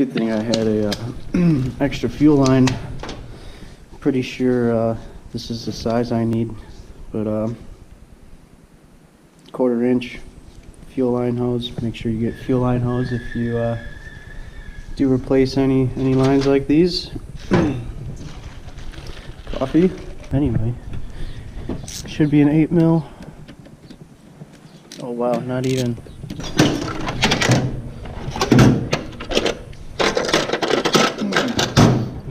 Good thing I had a extra fuel line. Pretty sure this is the size I need, but 1/4 inch fuel line hose. Make sure you get fuel line hose if you do replace any lines like these. Coffee. Anyway, should be an 8 mil. Oh wow, not even.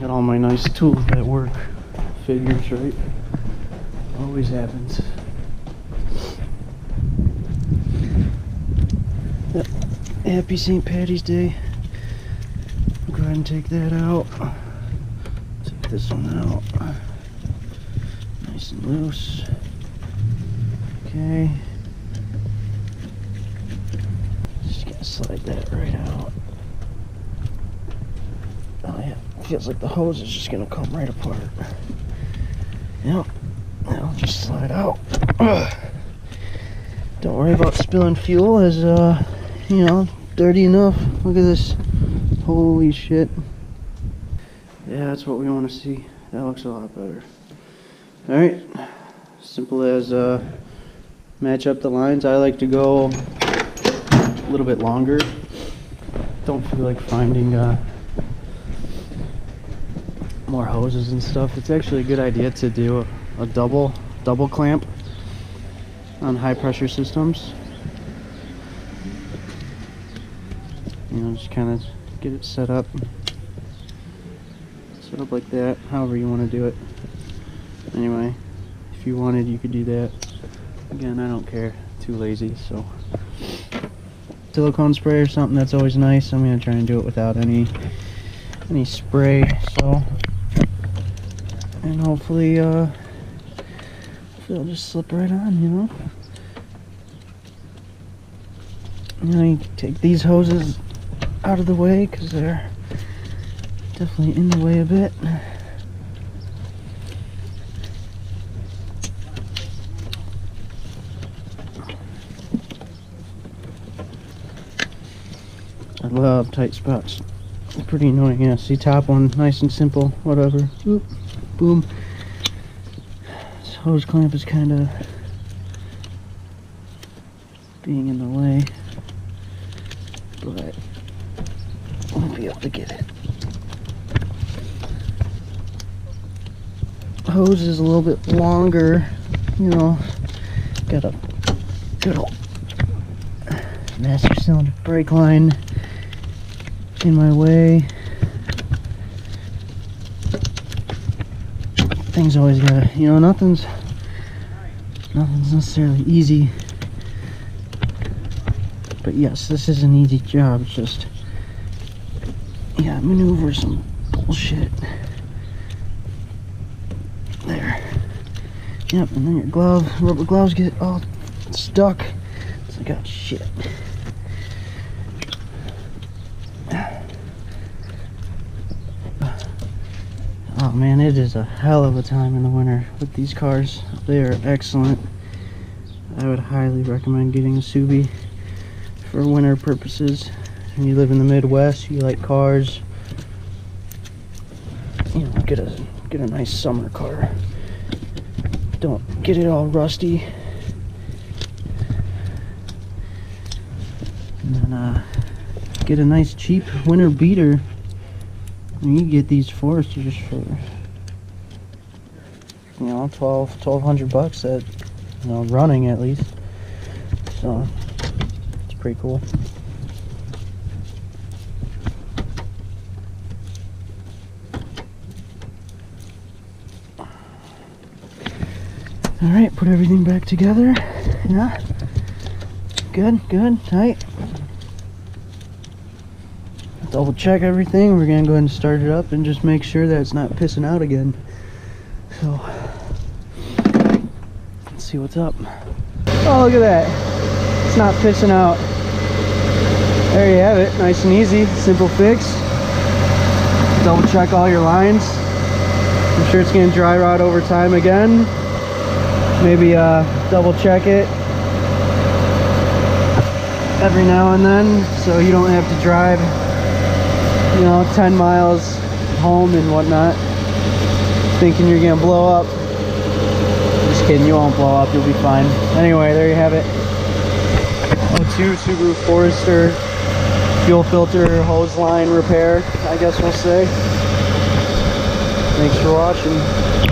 Got all my nice tools at work. Figures, right? Always happens. Yep. Happy St. Patty's Day. Go ahead and take that out. Take this one out. Nice and loose. Okay. Just gonna slide that right out. Oh yeah, feels like the hose is just gonna come right apart. Yep. Now just slide out. Don't worry about spilling fuel, as you know, dirty enough. Look at this. Holy shit. Yeah, that's what we want to see. That looks a lot better. Alright. Simple as match up the lines. I like to go a little bit longer. Don't feel like finding more hoses and stuff. It's actually a good idea to do a double clamp on high pressure systems. You know, just kind of get it set up like that, however you want to do it. Anyway, if you wanted, you could do that. Again, I don't care, too lazy. So silicone spray or something, that's always nice. I'm gonna try and do it without any spray, so, and hopefully it'll just slip right on, you know. You can take these hoses out of the way because they're definitely in the way a bit. I love tight spots. They're pretty annoying. Yeah, see, top one, nice and simple, whatever. Oop, boom. This hose clamp is kind of being in the way, but I'll be able to get it. Hose is a little bit longer, you know. Got a good old master cylinder brake line in my way. Things always gotta, you know, nothing's necessarily easy. But yes, this is an easy job. It's just, you gotta maneuver some bullshit. There. Yep, and then your rubber gloves get all stuck. It's like, oh shit. Oh man, it is a hell of a time in the winter with these cars. They are excellent. I would highly recommend getting a Subi for winter purposes. When you live in the Midwest, you like cars, you know, get a nice summer car. Don't get it all rusty. And then get a nice cheap winter beater. And you get these Foresters for, you know, $1,200 at, you know, running at least. So it's pretty cool. Alright, put everything back together. Yeah. Good, tight. Double check everything. We're gonna go ahead and start it up and just make sure that it's not pissing out again. So, let's see what's up. Oh, look at that. It's not pissing out. There you have it. Nice and easy. Simple fix. Double check all your lines. I'm sure it's gonna dry rot over time again. Maybe double check it every now and then so you don't have to drive you know, 10 miles home and whatnot, thinking you're gonna blow up. Just kidding, you won't blow up, you'll be fine. Anyway, there you have it. 02 Subaru Forester fuel filter hose line repair, I guess we'll say. Thanks for watching.